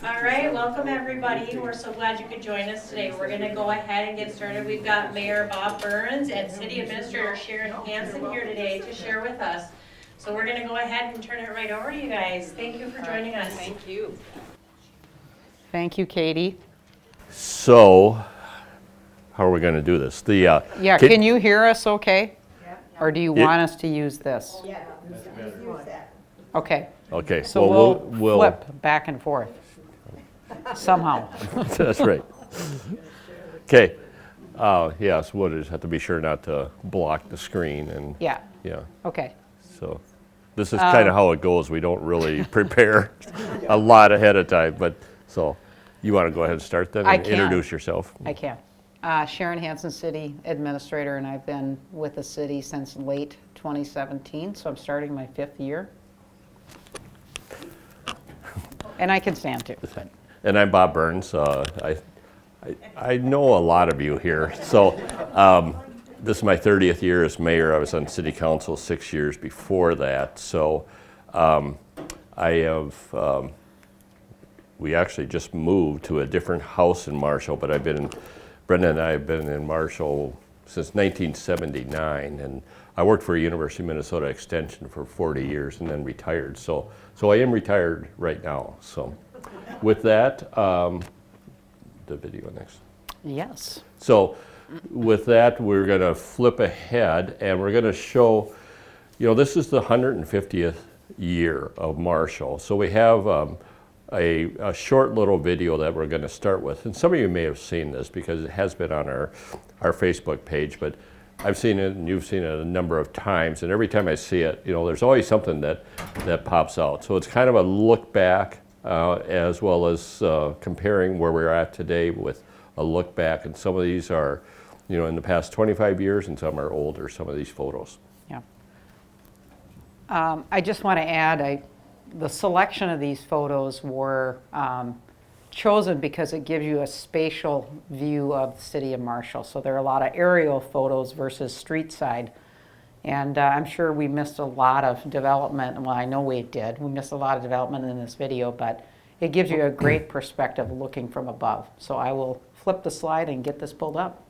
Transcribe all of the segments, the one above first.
All right, welcome everybody. We're so glad you could join us today. We're going to go ahead and get started. We've got Mayor Bob Burns and City Administrator Sharon Hansen here today to share with us. So we're going to go ahead and turn it right over to you guys. Thank you for joining us. Thank you. Thank you, Katie. So, how are we going to do this? Yeah, can you hear us okay? Or do you want us to use this? Yeah, use that. Okay, Okay, so we'll flip back and forth somehow. That's right. Okay. Yes, we'll just have to be sure not to block the screen and Yeah, yeah. okay. So, this is kind of how it goes. We don't really prepare a lot ahead of time, but so you want to go ahead and start then I and can. introduce yourself. I can. Sharon Hansen, City Administrator, and I've been with the city since late 2017, so I'm starting my 5th year. And I can stand too. And I'm Bob Burns. I know a lot of you here. So this is my 30th year as mayor. I was on city council 6 years before that. So we actually just moved to a different house in Marshall, but Brenda and I have been in Marshall since 1979. And I worked for University of Minnesota Extension for 40 years and then retired. So I am retired right now. So with that, the video next. Yes. So with that, we're going to flip ahead and we're going to show, this is the 150th year of Marshall. So we have a short little video that we're going to start with. And some of you may have seen this because it has been on our Facebook page, but I've seen it and you've seen it a number of times. And every time I see it, there's always something that pops out. So it's kind of a look back as well as comparing where we're at today with a look back. And some of these are, in the past 25 years and some are older, some of these photos. Yeah. I just want to add, the selection of these photos were chosen because it gives you a spatial view of the city of Marshall. So there are a lot of aerial photos versus street side. And I'm sure we missed a lot of development. Well, I know we did. We missed a lot of development in this video, but it gives you a great perspective looking from above. So I will flip the slide and get this pulled up.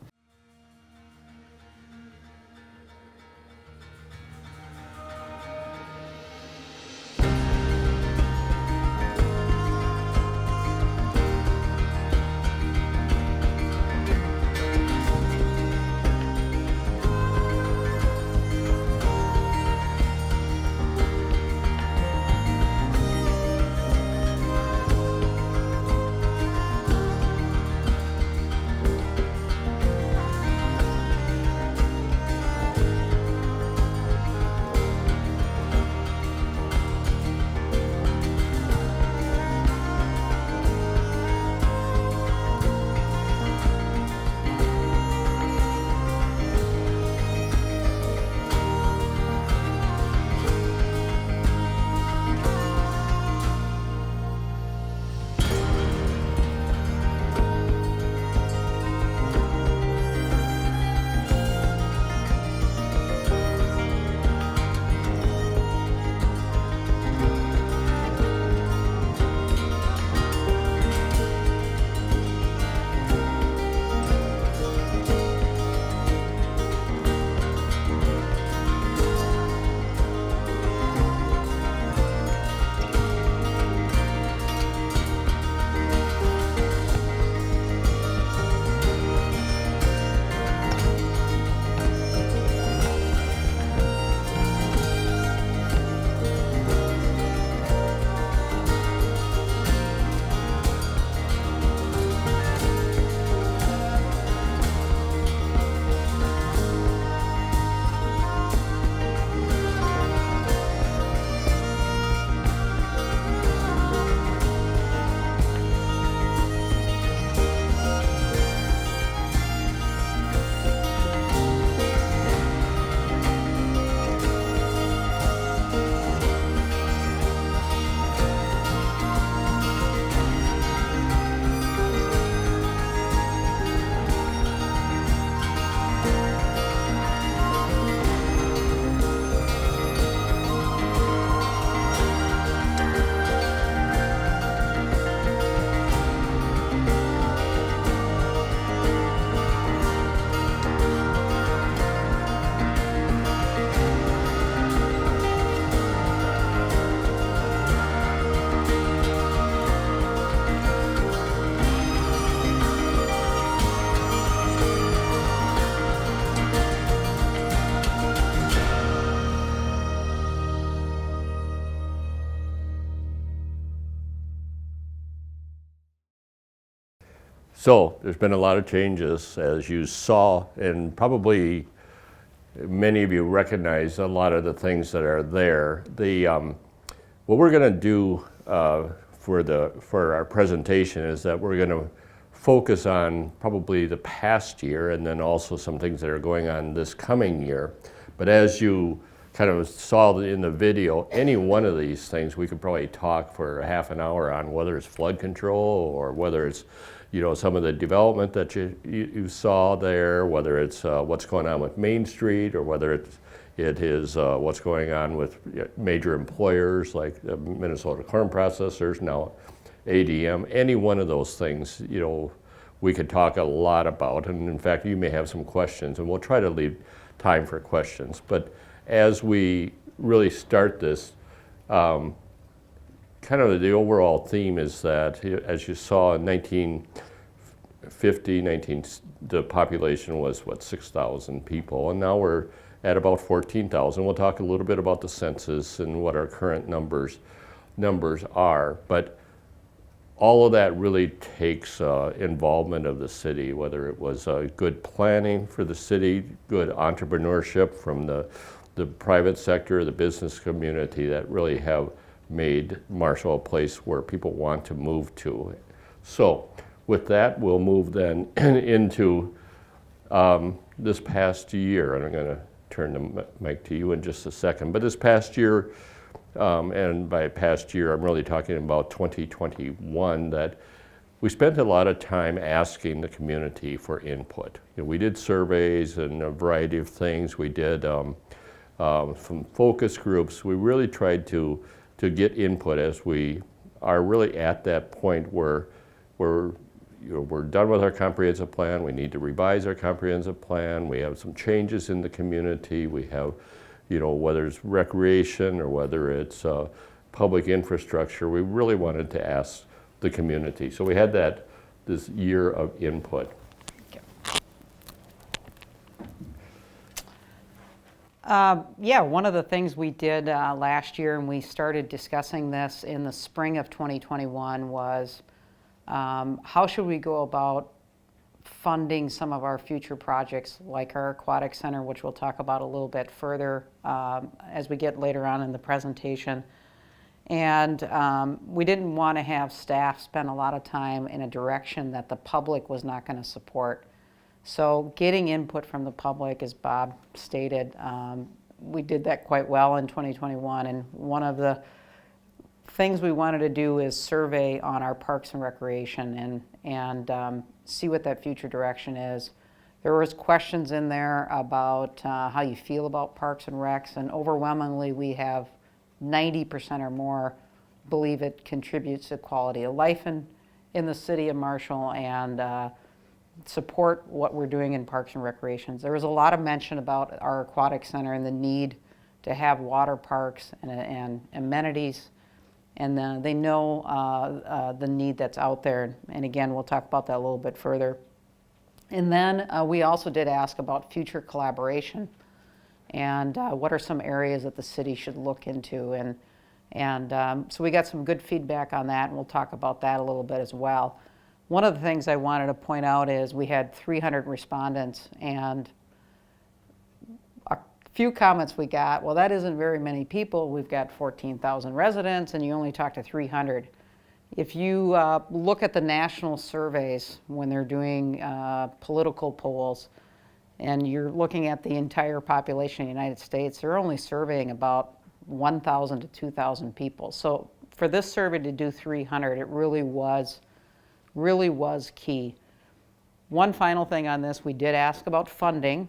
So there's been a lot of changes, as you saw, and probably many of you recognize a lot of the things that are there. What we're going to do for our presentation is that we're going to focus on probably the past year and then also some things that are going on this coming year. But as you kind of saw in the video, any one of these things we could probably talk for a half an hour on, whether it's flood control or whether it's some of the development that you saw there, whether it's what's going on with Main Street, or whether it is what's going on with major employers like the Minnesota Corn Processors, now ADM. Any one of those things, we could talk a lot about. And in fact, you may have some questions, and we'll try to leave time for questions. But as we really start this, kind of the overall theme is that, as you saw in 1950, the population was, 6,000 people, and now we're at about 14,000. We'll talk a little bit about the census and what our current numbers are, but all of that really takes involvement of the city, whether it was good planning for the city, good entrepreneurship from the private sector, the business community, that really have made Marshall a place where people want to move to. So with that, we'll move then into this past year, and I'm going to turn the mic to you in just a second. But this past year, and by past year, I'm really talking about 2021, that we spent a lot of time asking the community for input. We did surveys and a variety of things. We did some focus groups. We really tried to get input as we are really at that point where we're done with our comprehensive plan. We need to revise our comprehensive plan. We have some changes in the community. We have, whether it's recreation or whether it's public infrastructure, we really wanted to ask the community. So we had this year of input. One of the things we did last year, and we started discussing this in the spring of 2021, was how should we go about funding some of our future projects, like our Aquatic Center, which we'll talk about a little bit further as we get later on in the presentation. And we didn't want to have staff spend a lot of time in a direction that the public was not going to support. So getting input from the public, as Bob stated, we did that quite well in 2021. And one of the things we wanted to do is survey on our parks and recreation and see what that future direction is. There was questions in there about how you feel about parks and recs, and overwhelmingly we have 90% or more believe it contributes to quality of life in the city of Marshall and support what we're doing in parks and recreations. There was a lot of mention about our Aquatic Center and the need to have water parks and amenities, and they know the need that's out there. And again, we'll talk about that a little bit further. And then we also did ask about future collaboration and what are some areas that the city should look into. And so we got some good feedback on that, and we'll talk about that a little bit as well. One of the things I wanted to point out is we had 300 respondents, and a few comments we got, well, that isn't very many people. We've got 14,000 residents, and you only talk to 300. If you look at the national surveys when they're doing political polls, and you're looking at the entire population of the United States, they're only surveying about 1,000 to 2,000 people. So for this survey to do 300, it really was key. One final thing on this, we did ask about funding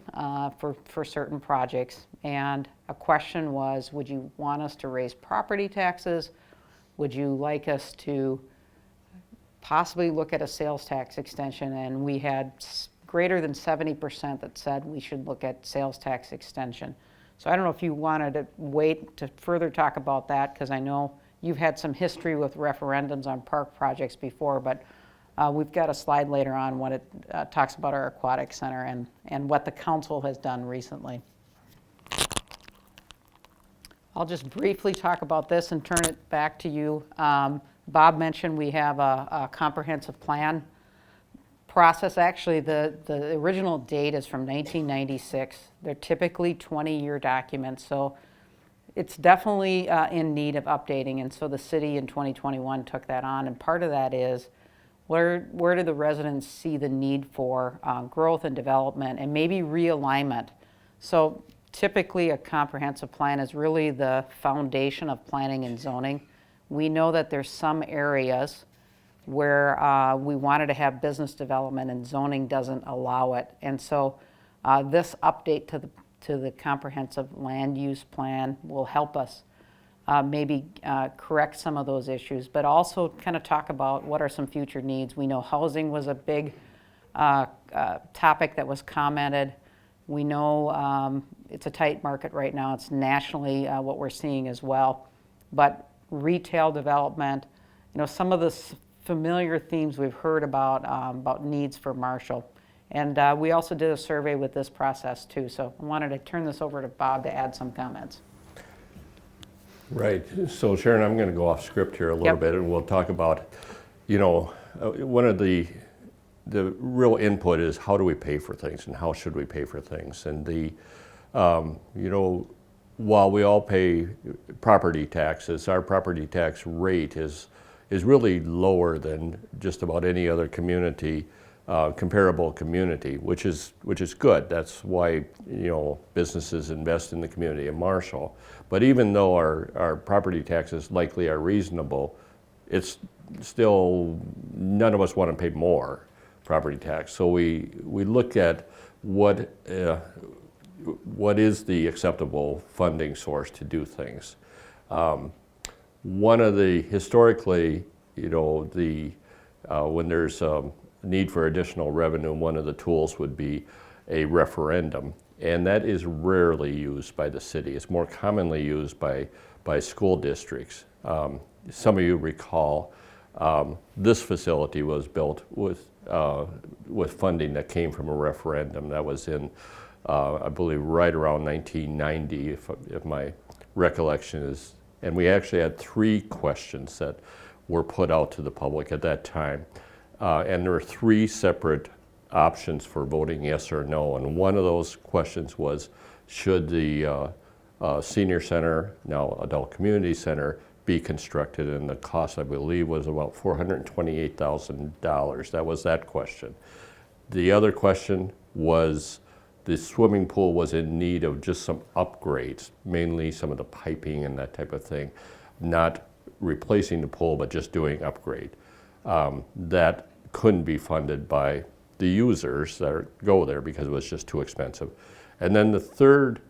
for certain projects, and a question was, would you want us to raise property taxes? Would you like us to possibly look at a sales tax extension? And we had greater than 70% that said we should look at sales tax extension. So I don't know if you wanted to wait to further talk about that, because I know you've had some history with referendums on park projects before, but we've got a slide later on when it talks about our Aquatic Center and what the council has done recently. I'll just briefly talk about this and turn it back to you. Bob mentioned we have a comprehensive plan process, actually, the original date is from 1996. They're typically 20-year documents, so it's definitely in need of updating. And so the city in 2021 took that on, and part of that is where do the residents see the need for growth and development and maybe realignment. So typically a comprehensive plan is really the foundation of planning and zoning. We know that there's some areas where we wanted to have business development and zoning doesn't allow it. And so this update to the comprehensive land use plan will help us maybe correct some of those issues, but also kind of talk about what are some future needs. We know housing was a big topic that was commented. We know it's a tight market right now. It's nationally what we're seeing as well. But retail development, some of the familiar themes we've heard about needs for Marshall. And we also did a survey with this process too. So I wanted to turn this over to Bob to add some comments. Right. So Sharon, I'm going to go off script here a little bit, and we'll talk about, one of the real input is how do we pay for things and how should we pay for things. And while we all pay property taxes, our property tax rate is really lower than just about any other community, comparable community, which is good. That's why businesses invest in the community of Marshall. But even though our property taxes likely are reasonable, it's still, none of us want to pay more property tax. So we look at what is the acceptable funding source to do things. One of the, historically, when there's a need for additional revenue, one of the tools would be a referendum. And that is rarely used by the city. It's more commonly used by school districts. Some of you recall this facility was built with funding that came from a referendum. That was in, I believe, right around 1990, if my recollection is. And we actually had 3 questions that were put out to the public at that time. And there were 3 separate options for voting yes or no. And one of those questions was, should the senior center, now adult community center, be constructed? And the cost, I believe, was about $428,000. That was that question. The other question was, the swimming pool was in need of just some upgrades, mainly some of the piping and that type of thing, not replacing the pool, but just doing upgrade. That couldn't be funded by the users that go there because it was just too expensive. And then the third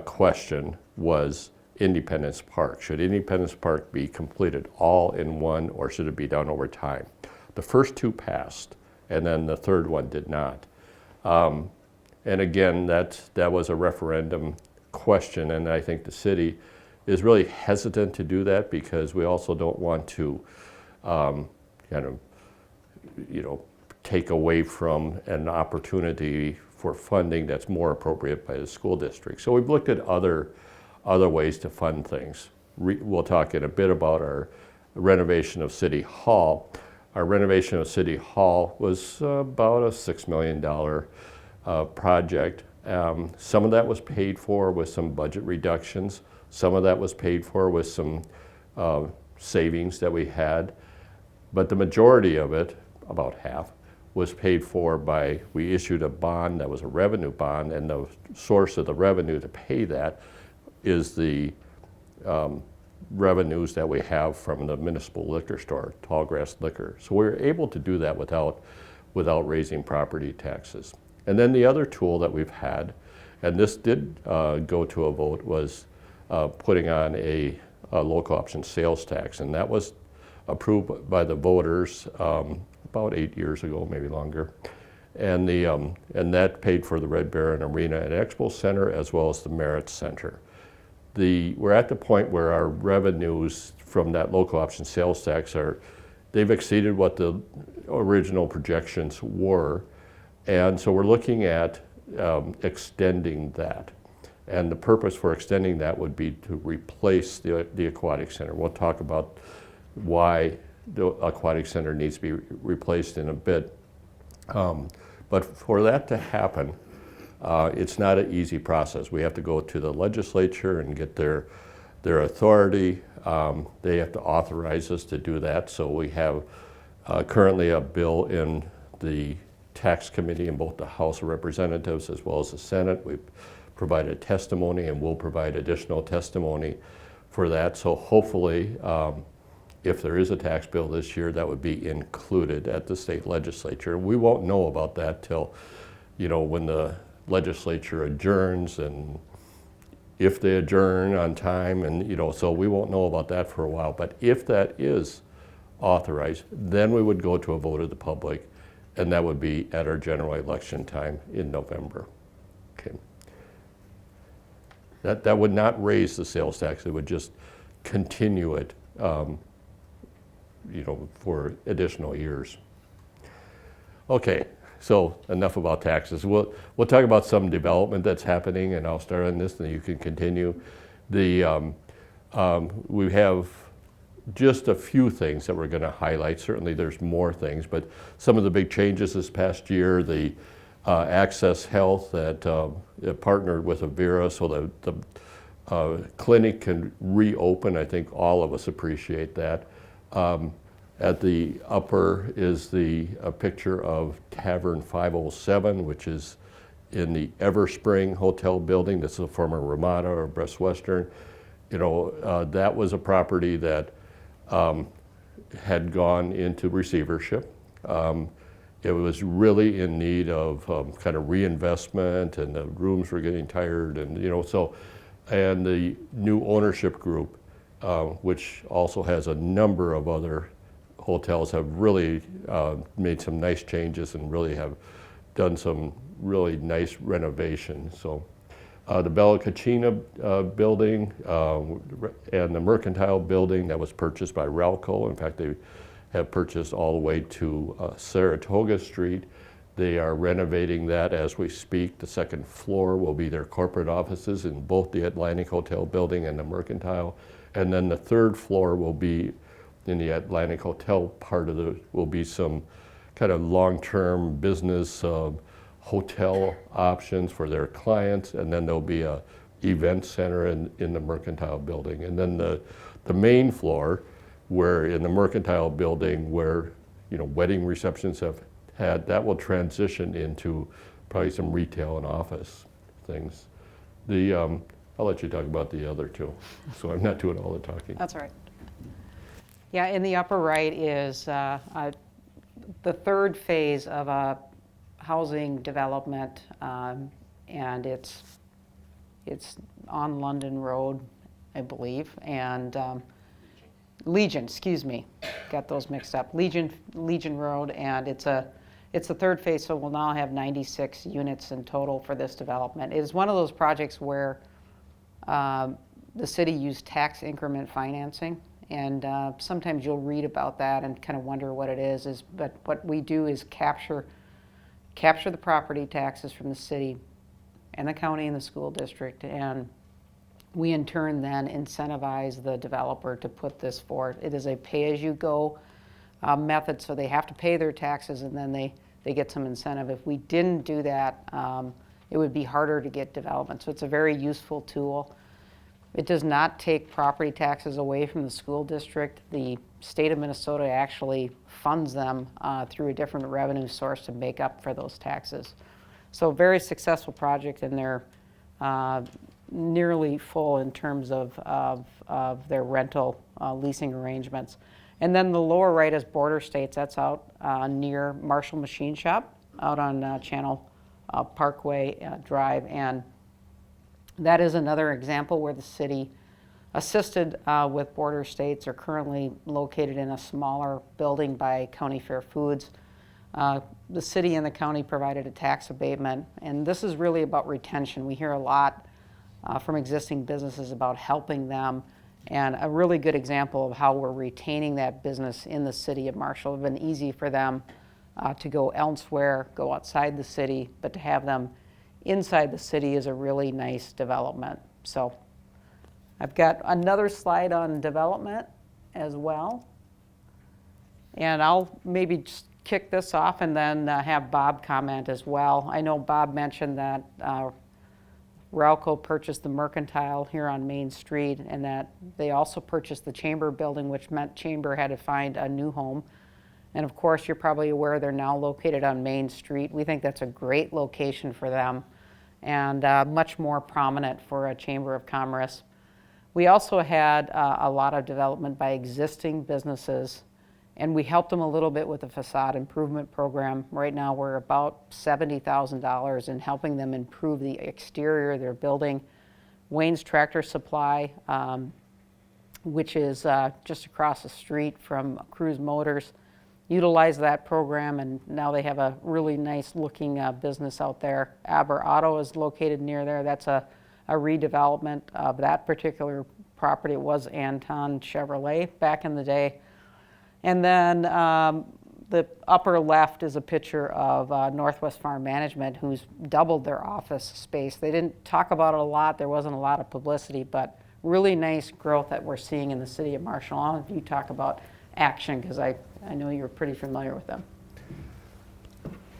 question was Independence Park. Should Independence Park be completed all in one, or should it be done over time? The first 2 passed, and then the third one did not. And again, that was a referendum question, and I think the city is really hesitant to do that because we also don't want to take away from an opportunity for funding that's more appropriate by the school district. So we've looked at other ways to fund things. We'll talk in a bit about our renovation of City Hall. Our renovation of City Hall was about a $6 million project. Some of that was paid for with some budget reductions. Some of that was paid for with some savings that we had. But the majority of it, about half, was paid for by, we issued a bond that was a revenue bond, and the source of the revenue to pay that is the revenues that we have from the municipal liquor store, Tallgrass Liquor. So we were able to do that without raising property taxes. And then the other tool that we've had, and this did go to a vote, was putting on a local option sales tax, and that was approved by the voters about 8 years ago, maybe longer. And that paid for the Red Baron Arena and Expo Center as well as the Merit Center. We're at the point where our revenues from that local option sales tax they've exceeded what the original projections were. And so we're looking at extending that. And the purpose for extending that would be to replace the Aquatic Center. We'll talk about why the Aquatic Center needs to be replaced in a bit. But for that to happen, it's not an easy process. We have to go to the legislature and get their authority. They have to authorize us to do that. So we have currently a bill in the tax committee in both the House of Representatives as well as the Senate. We've provided testimony and will provide additional testimony for that. So hopefully, if there is a tax bill this year, that would be included at the state legislature. We won't know about that till, when the legislature adjourns, and if they adjourn on time, and so we won't know about that for a while. But if that is authorized, then we would go to a vote of the public, and that would be at our general election time in November. Okay. That would not raise the sales tax. It would just continue it, for additional years. Okay, so enough about taxes. We'll talk about some development that's happening, and I'll start on this, and you can continue. We have just a few things that we're going to highlight. Certainly, there's more things, but some of the big changes this past year, the Access Health that partnered with Avera, so the clinic can reopen. I think all of us appreciate that. At the upper is a picture of Tavern 507, which is in the Everspring Hotel building. This is a former Ramada or Best Western. That was a property that had gone into receivership. It was really in need of kind of reinvestment, and the rooms were getting tired, and and the new ownership group, which also has a number of other hotels, have really made some nice changes and really have done some really nice renovation. So the Bella Cucina building and the Mercantile building that was purchased by Relco. In fact, they have purchased all the way to Saratoga Street. They are renovating that as we speak. The second floor will be their corporate offices in both the Atlantic Hotel building and the Mercantile. And then the third floor will be in the Atlantic Hotel part of will be some kind of long-term business hotel options for their clients. And then there'll be a event center in the Mercantile building. And then the main floor, where in the Mercantile building where wedding receptions have had, that will transition into probably some retail and office things. I'll let you talk about the other two, so I'm not doing all the talking. That's all right. Yeah, in the upper right is the third phase of a housing development, and it's on London Road, I believe, and Legion, excuse me, got those mixed up. Legion Road, and it's the third phase, so we'll now have 96 units in total for this development. It is one of those projects where the city used tax increment financing, and sometimes you'll read about that and kind of wonder what it is. But what we do is capture the property taxes from the city and the county and the school district, and we in turn then incentivize the developer to put this forward. It is a pay-as-you-go method, so they have to pay their taxes and then they get some incentive. If we didn't do that, it would be harder to get development. So it's a very useful tool. It does not take property taxes away from the school district. The state of Minnesota actually funds them through a different revenue source to make up for those taxes. So very successful project, and they're nearly full in terms of their rental leasing arrangements. And then the lower right is Border States. That's out near Marshall Machine Shop, out on Channel Parkway Drive. And that is another example where the city assisted with Border States. Are currently located in a smaller building by County Fair Foods. The city and the county provided a tax abatement, and this is really about retention. We hear a lot from existing businesses about helping them, and a really good example of how we're retaining that business in the city of Marshall. It's been easy for them to go elsewhere, go outside the city, but to have them inside the city is a really nice development. So I've got another slide on development as well, and I'll maybe just kick this off and then have Bob comment as well. I know Bob mentioned that Ralco purchased the Mercantile here on Main Street, and that they also purchased the Chamber building, which meant Chamber had to find a new home. And of course, you're probably aware they're now located on Main Street. We think that's a great location for them and much more prominent for a Chamber of Commerce. We also had a lot of development by existing businesses, and we helped them a little bit with the facade improvement program. Right now, we're about $70,000 in helping them improve the exterior of their building. Wayne's Tractor Supply, which is just across the street from Cruise Motors, utilized that program, and now they have a really nice looking business out there. Aber Auto is located near there. That's a redevelopment of that particular property. It was Anton Chevrolet back in the day. And then the upper left is a picture of Northwest Farm Management, who's doubled their office space. They didn't talk about it a lot. There wasn't a lot of publicity, but really nice growth that we're seeing in the city of Marshall. I'll have you talk about Action, because I know you're pretty familiar with them.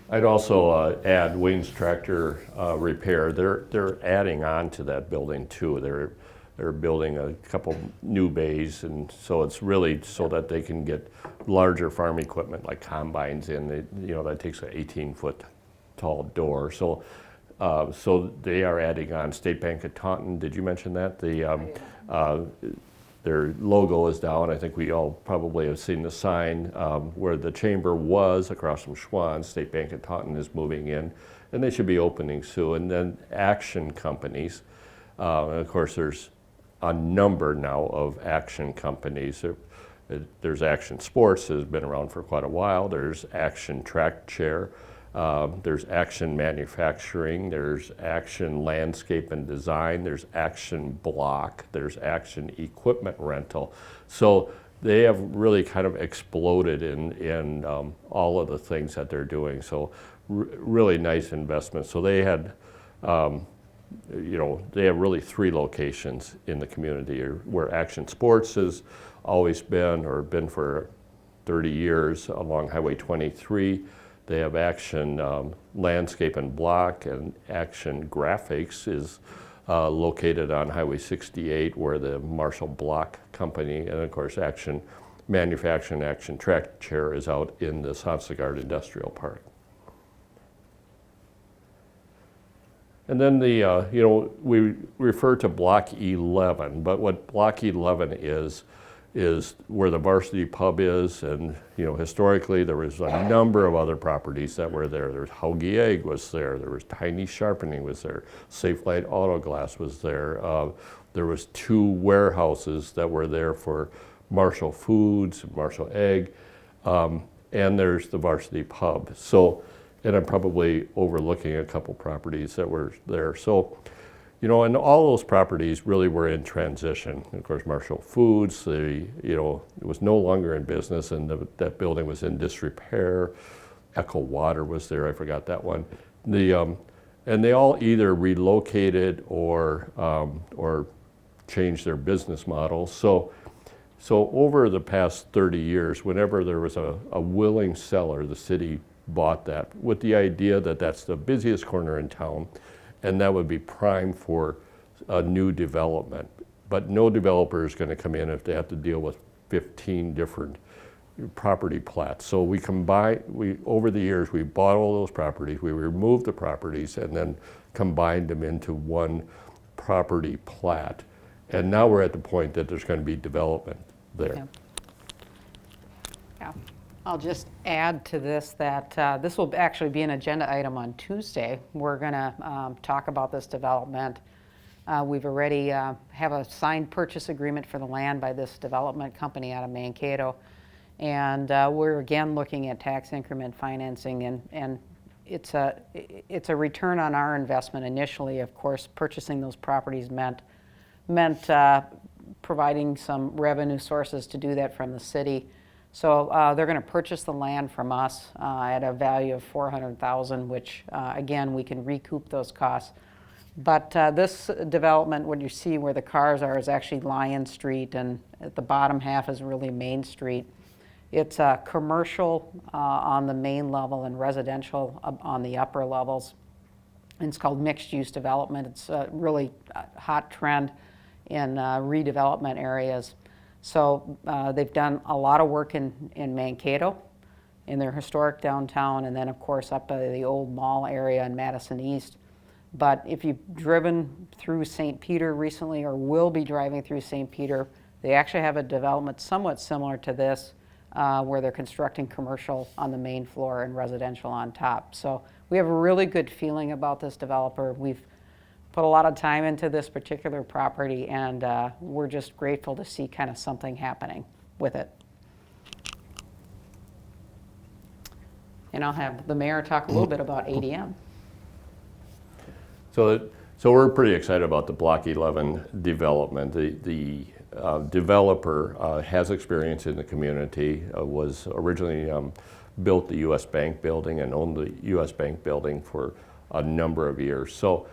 I'd also add Wayne's Tractor Repair. They're adding on to that building too. They're building a couple new bays, and so it's really so that they can get larger farm equipment like combines in. That takes an 18-foot tall door. So they are adding on. State Bank of Taunton. Did you mention that? Their logo is down. I think we all probably have seen the sign where the Chamber was across from Schwann. State Bank of Taunton is moving in, and they should be opening soon. And then Action Companies. And of course, there's a number now of Action Companies. There's Action Sports, has been around for quite a while. There's Action Track Chair. There's Action Manufacturing. There's Action Landscape and Design. There's Action Block. There's Action Equipment Rental. So they have really kind of exploded in all of the things that they're doing. So really nice investment. So they had they have really 3 locations in the community where Action Sports has always been, or been for 30 years, along Highway 23. They have Action Landscape and Block, and Action Graphics is located on Highway 68, where the Marshall Block Company, and of course Action Manufacturing, Action Track Chair is out in the Sansegard Industrial Park. And then we refer to Block 11, but what Block 11 is where the Varsity Pub is, and historically there was a number of other properties that were there. There's Haugie Egg was there. There was Tiny Sharpening was there. Safe Light Auto Glass was there. There was 2 warehouses that were there for Marshall Foods, Marshall Egg, and there's the Varsity Pub. So. And I'm probably overlooking a couple properties that were there. So, and all those properties really were in transition. And of course, Marshall Foods, it was no longer in business, and that building was in disrepair. Echo Water was there. I forgot that one. And they all either relocated or changed their business models. So over the past 30 years, whenever there was a willing seller, the city bought that with the idea that that's the busiest corner in town, and that would be prime for a new development. But no developer is going to come in if they have to deal with 15 different property plats. So over the years, we bought all those properties, we removed the properties, and then combined them into one property plat. And now we're at the point that there's going to be development there. Yeah. I'll just add to this that this will actually be an agenda item on Tuesday. We're going to talk about this development. We've already have a signed purchase agreement for the land by this development company out of Mankato. And we're again looking at tax increment financing, and it's a return on our investment initially. Of course, purchasing those properties meant providing some revenue sources to do that from the city. So they're going to purchase the land from us at a value of $400,000, which again, we can recoup those costs. But this development, what you see where the cars are, is actually Lion Street, and at the bottom half is really Main Street. It's commercial on the main level and residential on the upper levels. And it's called mixed-use development. It's a really hot trend in redevelopment areas. So they've done a lot of work in Mankato, in their historic downtown, and then of course up by the old mall area in Madison East. But if you've driven through St. Peter recently or will be driving through St. Peter, they actually have a development somewhat similar to this where they're constructing commercial on the main floor and residential on top. So we have a really good feeling about this developer. We've put a lot of time into this particular property, and we're just grateful to see kind of something happening with it. And I'll have the mayor talk a little bit about ADM. So we're pretty excited about the Block 11 development. The developer has experience in the community, was originally built the U.S. Bank building and owned the U.S. Bank building for a number of years. So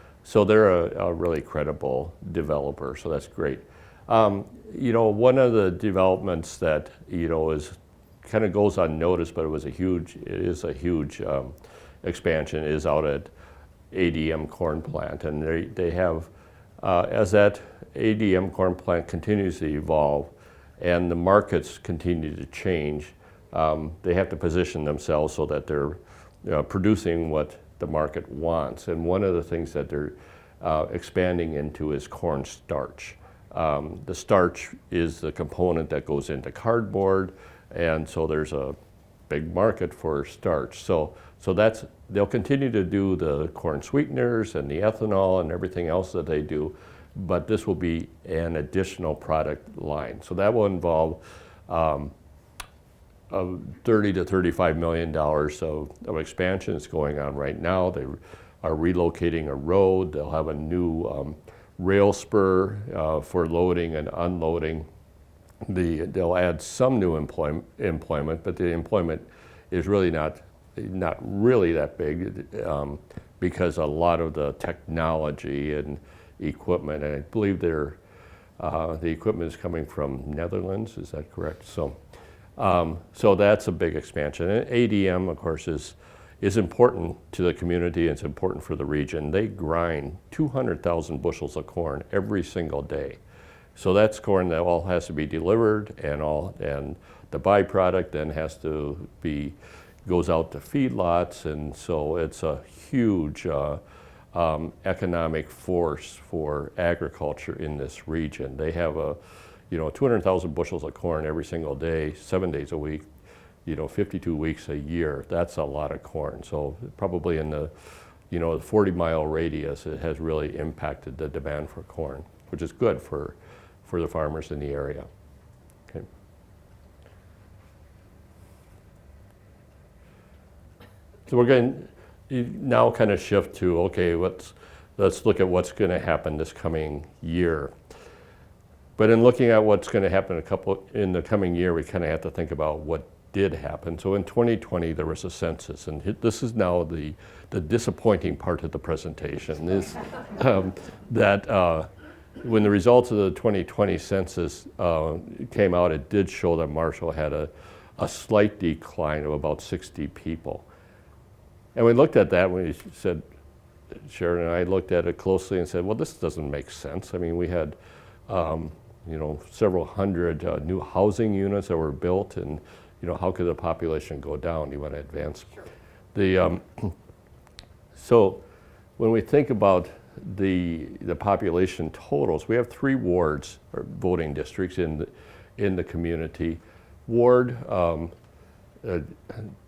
they're a really credible developer, so that's great. One of the developments that, is kind of goes unnoticed, but it is a huge expansion, is out at ADM corn plant. And they have, as that ADM corn plant continues to evolve and the markets continue to change, they have to position themselves so that they're producing what the market wants. And one of the things that they're expanding into is corn starch. The starch is the component that goes into cardboard, and so there's a big market for starch. So they'll continue to do the corn sweeteners and the ethanol and everything else that they do, but this will be an additional product line. So that will involve $30 to $35 million of expansion that's going on right now. They are relocating a road. They'll have a new rail spur for loading and unloading. They'll add some new employment, but the employment is really not really that big because a lot of the technology and equipment, and I believe the equipment is coming from Netherlands. Is that correct? So that's a big expansion. And ADM, of course, is important to the community. It's important for the region. They grind 200,000 bushels of corn every single day. So that's corn that all has to be delivered, and the byproduct then goes out to feedlots, and so it's a huge economic force for agriculture in this region. They have 200,000 bushels of corn every single day, 7 days a week, 52 weeks a year. That's a lot of corn. So probably in the 40-mile radius, it has really impacted the demand for corn, which is good for the farmers in the area. Okay. So we're going to now kind of shift to, okay, let's look at what's going to happen this coming year. But in looking at what's going to happen in the coming year, we kind of have to think about what did happen. So in 2020, there was a census, and this is now the disappointing part of the presentation, is that when the results of the 2020 census came out, it did show that Marshall had a slight decline of about 60 people. And we looked at that, we said, Sharon and I looked at it closely and said, well, this doesn't make sense. I mean, we had several hundred new housing units that were built, and how could the population go down? You want to advance? Sure. So when we think about the population totals, we have 3 wards or voting districts in the community. Ward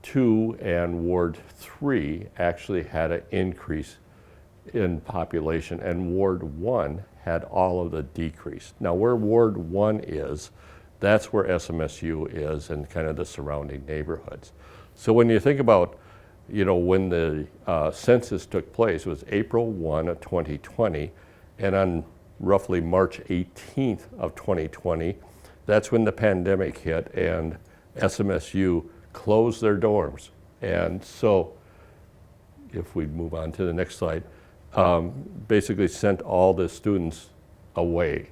2 and Ward 3 actually had an increase in population, and Ward 1 had all of the decrease. Now where Ward 1 is, that's where SMSU is and kind of the surrounding neighborhoods. So when you think about, when the census took place, it was April 1 of 2020, and on roughly March 18th of 2020, that's when the pandemic hit and SMSU closed their dorms. And so, if we move on to the next slide, basically sent all the students away.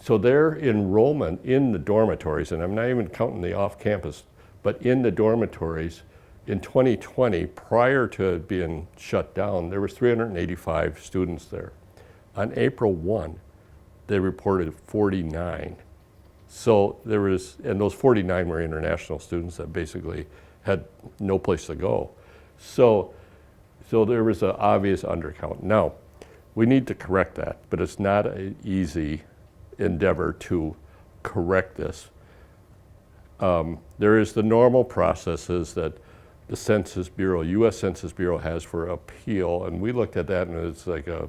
So their enrollment in the dormitories, and I'm not even counting the off-campus, but in the dormitories in 2020, prior to it being shut down, there was 385 students there. On April 1, they reported 49. So there was, and those 49 were international students that basically had no place to go. So there was an obvious undercount. Now, we need to correct that, but it's not an easy endeavor to correct this. There is the normal processes that the Census Bureau, U.S. Census Bureau has for appeal, and we looked at that and it's like a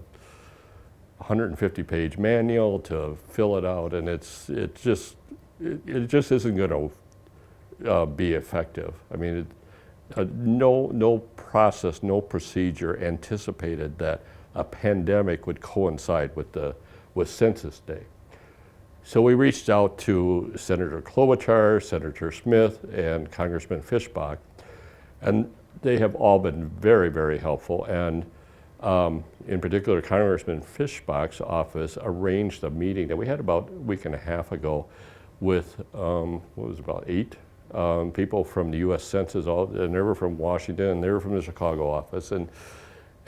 150-page manual to fill it out, and it just isn't going to be effective. I mean, no process, no procedure anticipated that a pandemic would coincide with Census Day. So we reached out to Senator Klobuchar, Senator Smith, and Congressman Fischbach, and they have all been very, very helpful. And in particular, Congressman Fischbach's office arranged a meeting that we had about a week and a half ago with, about 8 people from the U.S. Census, and they were from Washington, and they were from the Chicago office. And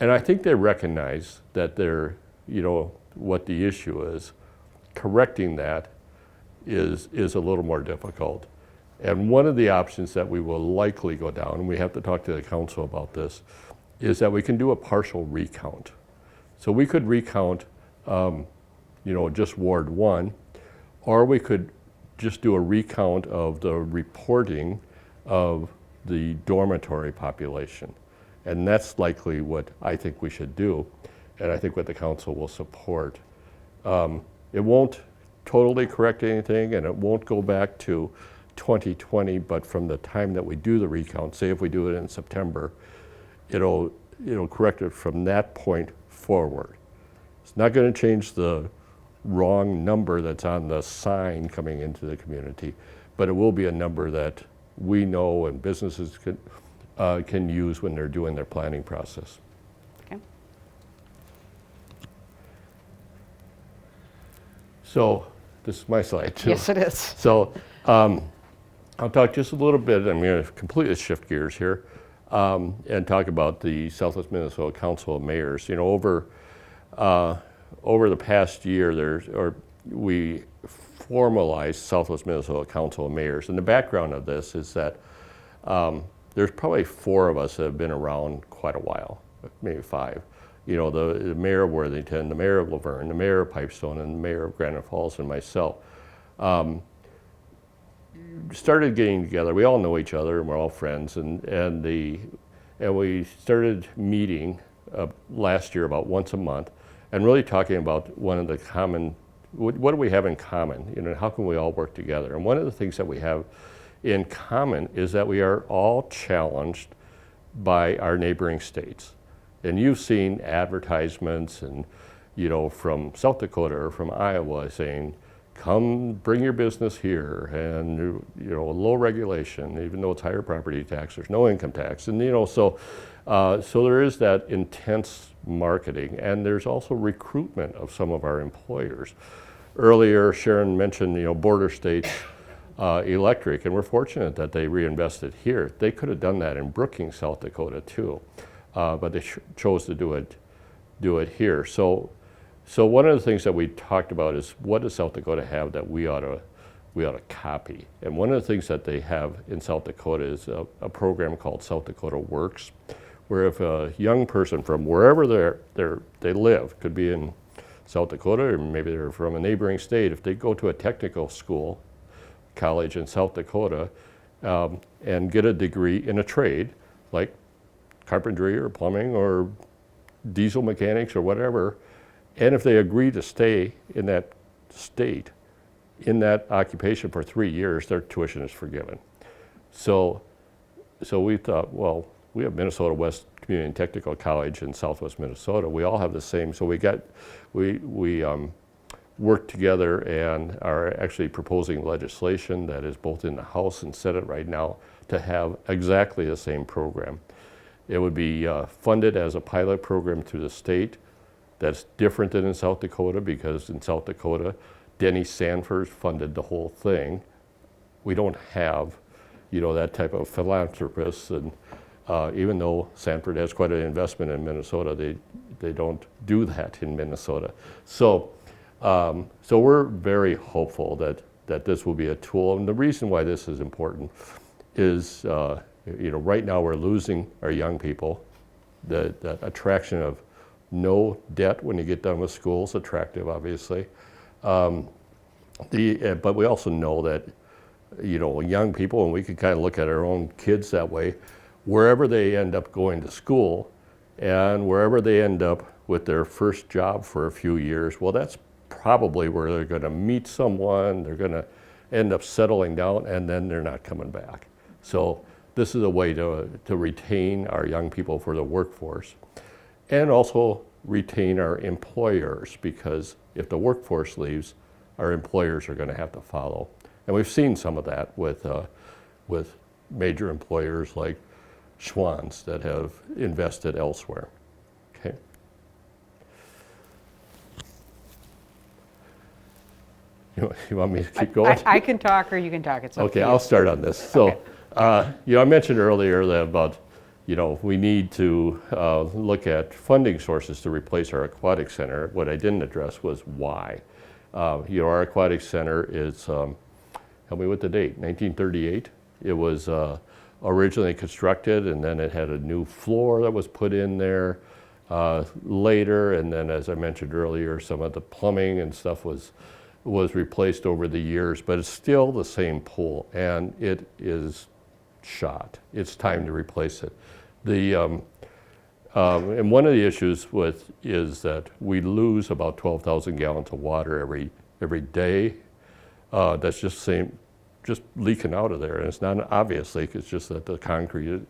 I think they recognize that they're, what the issue is. Correcting that is a little more difficult. And one of the options that we will likely go down, and we have to talk to the council about this, is that we can do a partial recount. So we could recount, just Ward 1, or we could just do a recount of the reporting of the dormitory population. And that's likely what I think we should do, and I think what the council will support. It won't totally correct anything, and it won't go back to 2020, but from the time that we do the recount, say if we do it in September, it'll correct it from that point forward. It's not going to change the wrong number that's on the sign coming into the community, but it will be a number that we know and businesses can use when they're doing their planning process. Okay. So this is my slide too. Yes, it is. So I'll talk just a little bit. I'm going to completely shift gears here and talk about the Southwest Minnesota Council of Mayors. Over the past year, we formalized Southwest Minnesota Council of Mayors, and the background of this is that there's probably 4 of us that have been around quite a while, maybe 5. The mayor of Worthington, the mayor of Laverne, the mayor of Pipestone, and the mayor of Granite Falls, and myself. Started getting together. We all know each other, and we're all friends, and we started meeting last year about once a month, and really talking about one of the what do we have in common? How can we all work together? And one of the things that we have in common is that we are all challenged by our neighboring states. And you've seen advertisements and, from South Dakota or from Iowa saying, come bring your business here, and, low regulation, even though it's higher property tax, there's no income tax. And, so there is that intense marketing, and there's also recruitment of some of our employers. Earlier, Sharon mentioned, border states electric, and we're fortunate that they reinvested here. They could have done that in Brookings, South Dakota too. But they chose to do it here. So one of the things that we talked about is, what does South Dakota have that we ought to copy? And one of the things that they have in South Dakota is a program called South Dakota Works, where if a young person from wherever they live, could be in South Dakota, or maybe they're from a neighboring state, if they go to a technical school, college in South Dakota, and get a degree in a trade, like carpentry or plumbing or diesel mechanics or whatever, and if they agree to stay in that state, in that occupation for 3 years, their tuition is forgiven. So we thought, well, we have Minnesota West Community and Technical College in Southwest Minnesota. We all have the same. So we worked together and are actually proposing legislation that is both in the House and Senate right now to have exactly the same program. It would be funded as a pilot program through the state. That's different than in South Dakota, because in South Dakota, Denny Sanford funded the whole thing. We don't have, that type of philanthropist, and even though Sanford has quite an investment in Minnesota, they don't do that in Minnesota. So we're very hopeful that this will be a tool. And the reason why this is important is, right now we're losing our young people. The attraction of no debt when you get done with school is attractive, obviously. But we also know that, young people, and we can kind of look at our own kids that way, wherever they end up going to school and wherever they end up with their first job for a few years, well, that's probably where they're going to meet someone, they're going to end up settling down, and then they're not coming back. So this is a way to retain our young people for the workforce, and also retain our employers, because if the workforce leaves, our employers are going to have to follow. And we've seen some of that with major employers like Schwann's that have invested elsewhere. Okay. You want me to keep going? I can talk or you can talk. It's up to Okay, you. I'll start on this. So, I mentioned earlier that about, we need to look at funding sources to replace our aquatic center. What I didn't address was why. Our aquatic center is, help me with the date, 1938. It was originally constructed, and then it had a new floor that was put in there later, and then, as I mentioned earlier, some of the plumbing and stuff was replaced over the years, but it's still the same pool, and it is shot. It's time to replace it. And one of the issues is that we lose about 12,000 gallons of water every day. That's just leaking out of there, and it's not obvious leak. It's just that the concrete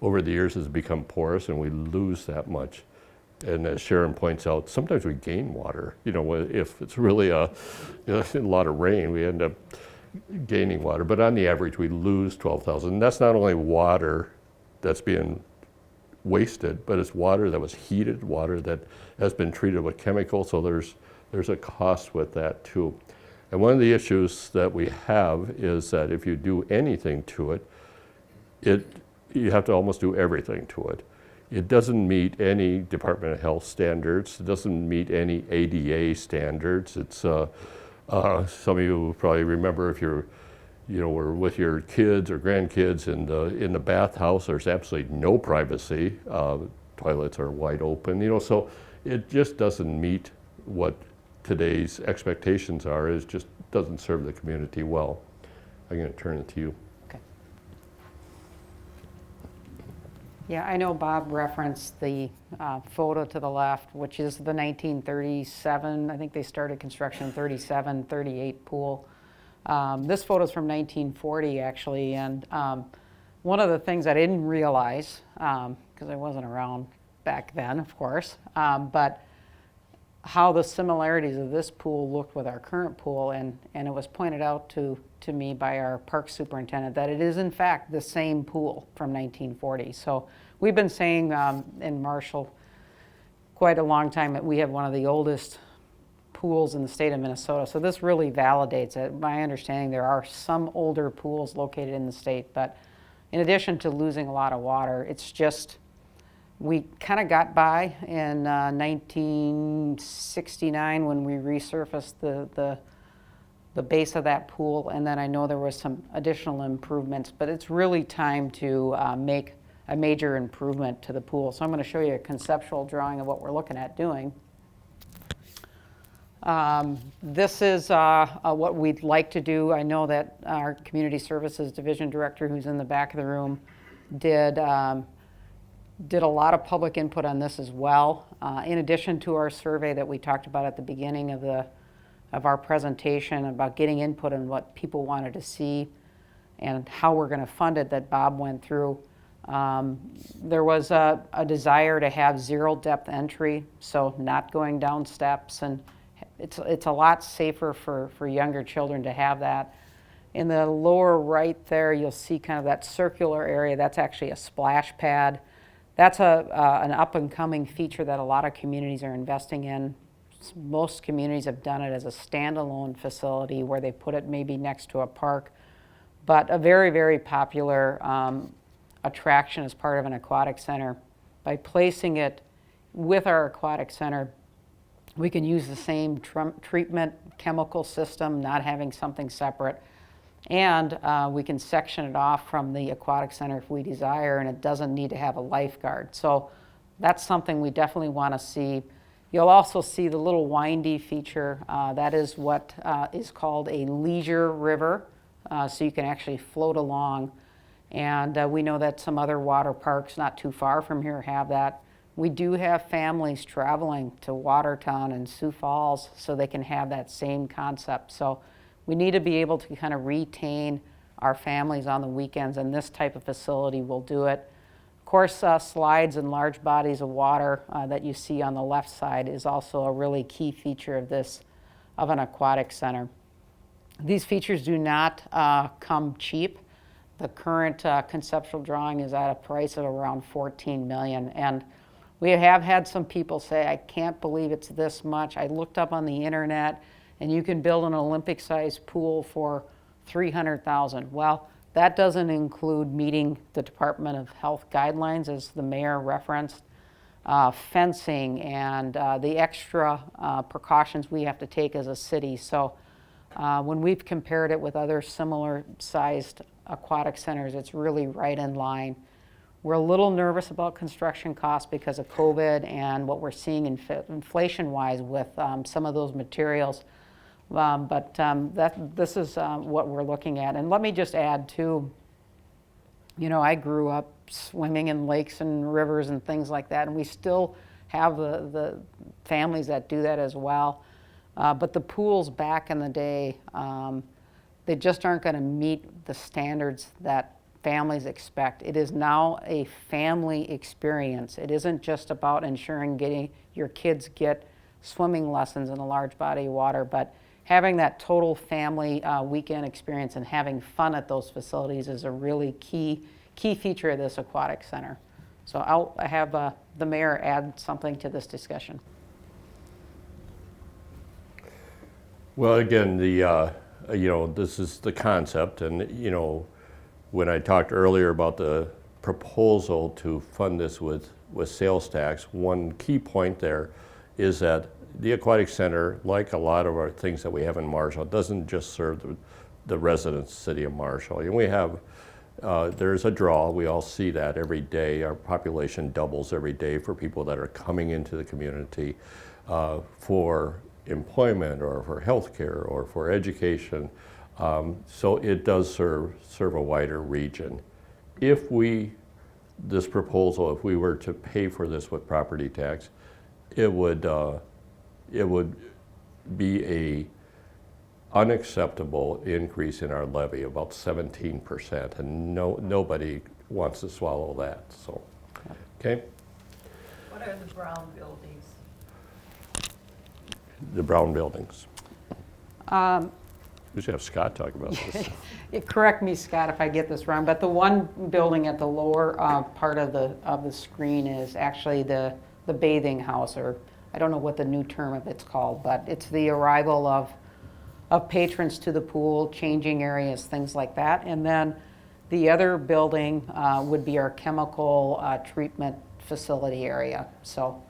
over the years has become porous, and we lose that much. And as Sharon points out, sometimes we gain water. If it's really a lot of rain, we end up gaining water. But on the average, we lose 12,000. And that's not only water that's being wasted, but it's water that was heated, water that has been treated with chemicals. So there's a cost with that too. And one of the issues that we have is that if you do anything to it, you have to almost do everything to it. It doesn't meet any Department of Health standards. It doesn't meet any ADA standards. It's some of you probably remember if you're, were with your kids or grandkids in the bathhouse. There's absolutely no privacy. Toilets are wide open. So it just doesn't meet what today's expectations are. It just doesn't serve the community well. I'm going to turn it to you. Yeah, I know Bob referenced the photo to the left, which is the 1937, I think they started construction in 37, 38 pool. This photo is from 1940 actually, and one of the things I didn't realize, because I wasn't around back then, of course, but how the similarities of this pool looked with our current pool, and it was pointed out to me by our park superintendent that it is in fact the same pool from 1940. So we've been saying in Marshall quite a long time that we have one of the oldest pools in the state of Minnesota. So this really validates it. My understanding, there are some older pools located in the state, but in addition to losing a lot of water, it's just, we kind of got by in 1969 when we resurfaced the base of that pool, and then I know there was some additional improvements, but it's really time to make a major improvement to the pool. So I'm going to show you a conceptual drawing of what we're looking at doing. This is what we'd like to do. I know that our Community Services Division Director, who's in the back of the room, did a lot of public input on this as well. In addition to our survey that we talked about at the beginning of our presentation about getting input on what people wanted to see and how we're going to fund it that Bob went through. There was a desire to have zero depth entry, so not going down steps, and it's a lot safer for younger children to have that. In the lower right there, you'll see kind of that circular area. That's actually a splash pad. That's an up and coming feature that a lot of communities are investing in. Most communities have done it as a standalone facility where they put it maybe next to a park. But a very, very popular attraction as part of an aquatic center. By placing it with our aquatic center, we can use the same treatment chemical system, not having something separate. And we can section it off from the aquatic center if we desire, and it doesn't need to have a lifeguard. So that's something we definitely want to see. You'll also see the little windy feature. That is what is called a leisure river. So you can actually float along. And we know that some other water parks not too far from here have that. We do have families traveling to Watertown and Sioux Falls so they can have that same concept. So we need to be able to kind of retain our families on the weekends, and this type of facility will do it. Of course, slides and large bodies of water that you see on the left side is also a really key feature of an aquatic center. These features do not come cheap. The current conceptual drawing is at a price of around $14 million. And we have had some people say, I can't believe it's this much. I looked up on the internet and you can build an Olympic-sized pool for $300,000. Well, that doesn't include meeting the Department of Health guidelines, as the mayor referenced, fencing, and the extra precautions we have to take as a city. So when we've compared it with other similar-sized aquatic centers, it's really right in line. We're a little nervous about construction costs because of COVID and what we're seeing inflation-wise with some of those materials. This is what we're looking at. And let me just add too, I grew up swimming in lakes and rivers and things like that, and we still have the families that do that as well. But the pools back in the day, they just aren't going to meet the standards that families expect. It is now a family experience. It isn't just about ensuring getting your kids get swimming lessons in a large body of water, but having that total family weekend experience and having fun at those facilities is a really key feature of this aquatic center. So I'll have the mayor add something to this discussion. Well, again, this is the concept, and when I talked earlier about the proposal to fund this with sales tax, one key point there is that the Aquatic Center, like a lot of our things that we have in Marshall, doesn't just serve the residents of the city of Marshall. And we have, there's a draw, we all see that every day. Our population doubles every day for people that are coming into the community for employment or for healthcare or for education. So it does serve a wider region. If this proposal, if we were to pay for this with property tax, it would be a unacceptable increase in our levy, about 17%, and nobody wants to swallow that. So, okay. What are the brown buildings? The brown buildings. We should have Scott talk about this. Correct me, Scott, if I get this wrong, but the one building at the lower part of the screen is actually the bathing house, or I don't know what the new term of it's called, but it's the arrival of patrons to the pool, changing areas, things like that. And then the other building would be our chemical treatment facility area. So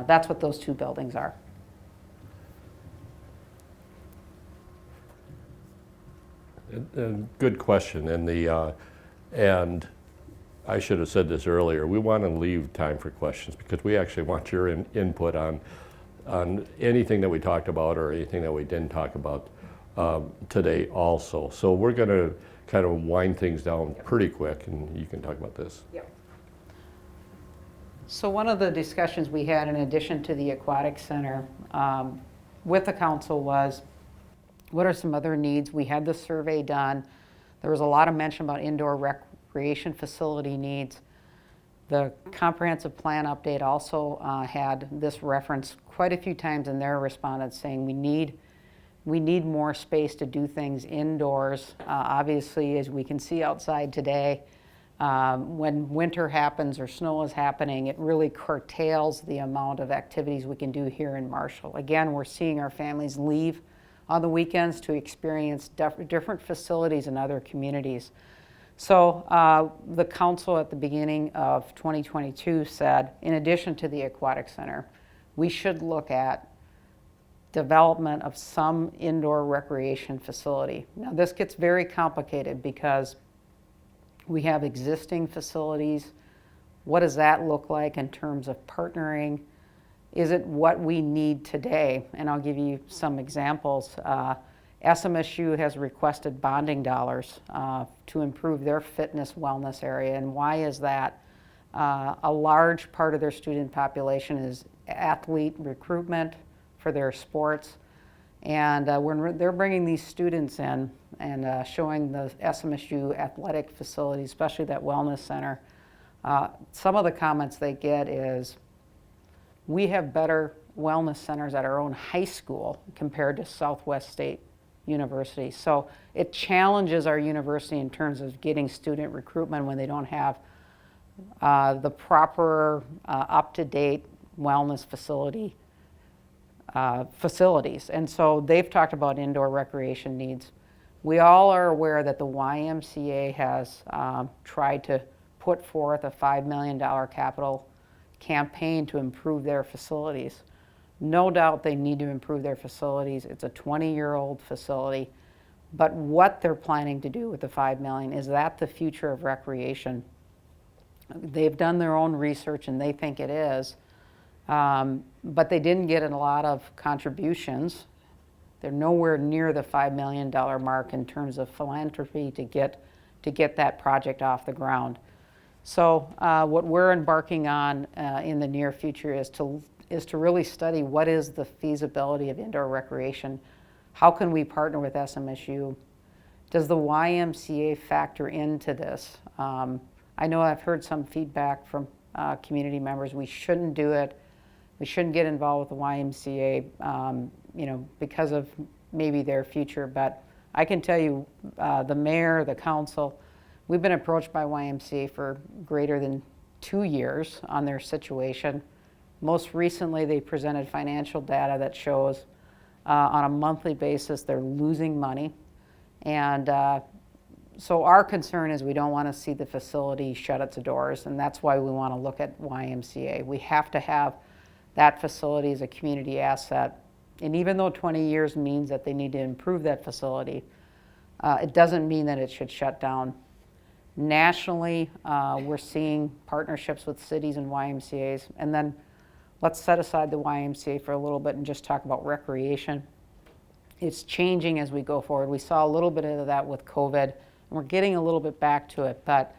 that's what those two buildings are. Good question, and I should have said this earlier. We want to leave time for questions because we actually want your input on anything that we talked about or anything that we didn't talk about today also. So we're going to kind of wind things down pretty quick, and you can talk about this. Yep. So one of the discussions we had in addition to the Aquatic Center with the council was, what are some other needs? We had the survey done. There was a lot of mention about indoor recreation facility needs. The comprehensive plan update also had this reference quite a few times in their respondents, saying we need more space to do things indoors. Obviously, as we can see outside today, When winter happens or snow is happening, it really curtails the amount of activities we can do here in Marshall. Again, we're seeing our families leave on the weekends to experience different facilities in other communities. So the council at the beginning of 2022 said, in addition to the Aquatic Center, we should look at development of some indoor recreation facility. Now this gets very complicated because we have existing facilities. What does that look like in terms of partnering? Is it what we need today? And I'll give you some examples. SMSU has requested bonding dollars to improve their fitness wellness area. And why is that? A large part of their student population is athlete recruitment for their sports. And when they're bringing these students in and showing the SMSU athletic facilities, especially that wellness center, some of the comments they get is, we have better wellness centers at our own high school compared to Southwest State University. So it challenges our university in terms of getting student recruitment when they don't have the proper up-to-date wellness facilities. And so they've talked about indoor recreation needs. We all are aware that the YMCA has tried to put forth a $5 million capital campaign to improve their facilities. No doubt they need to improve their facilities. It's a 20-year-old facility. But what they're planning to do with the $5 million, is that the future of recreation? They've done their own research and they think it is. But they didn't get a lot of contributions. They're nowhere near the $5 million mark in terms of philanthropy to get that project off the ground. So what we're embarking on in the near future is to really study what is the feasibility of indoor recreation. How can we partner with SMSU? Does the YMCA factor into this? I know I've heard some feedback from community members. We shouldn't do it. We shouldn't get involved with the YMCA, because of maybe their future. But I can tell you, the mayor, the council, we've been approached by YMCA for greater than 2 years on their situation. Most recently, they presented financial data that shows on a monthly basis they're losing money. And so our concern is we don't want to see the facility shut its doors, and that's why we want to look at YMCA. We have to have that facility as a community asset. And even though 20 years means that they need to improve that facility, it doesn't mean that it should shut down. Nationally, we're seeing partnerships with cities and YMCAs. And then let's set aside the YMCA for a little bit and just talk about recreation. It's changing as we go forward. We saw a little bit of that with COVID, and we're getting a little bit back to it. But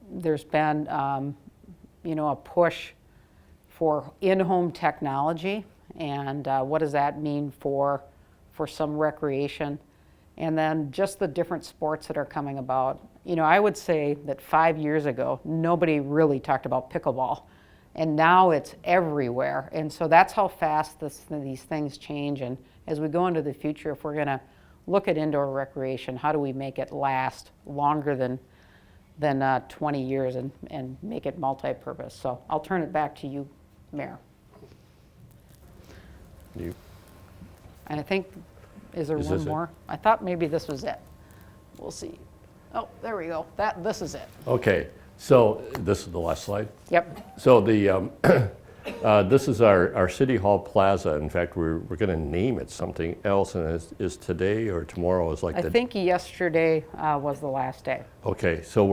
there's been, a push for in-home technology, and what does that mean for some recreation? And then just the different sports that are coming about. I would say that 5 years ago, nobody really talked about pickleball. And now it's everywhere. And so that's how fast these things change. And as we go into the future, if we're going to look at indoor recreation, how do we make it last longer than 20 years and make it multi-purpose? So I'll turn it back to you, Mayor. You. And I think, is there Is one this it? more? I thought maybe this was it. We'll see. Oh, there we go. This is it. Okay, so this is the last slide. Yep. So this is our City Hall Plaza. In fact, we're going to name it something else, and is today or tomorrow is like I think yesterday was the last day. Okay, so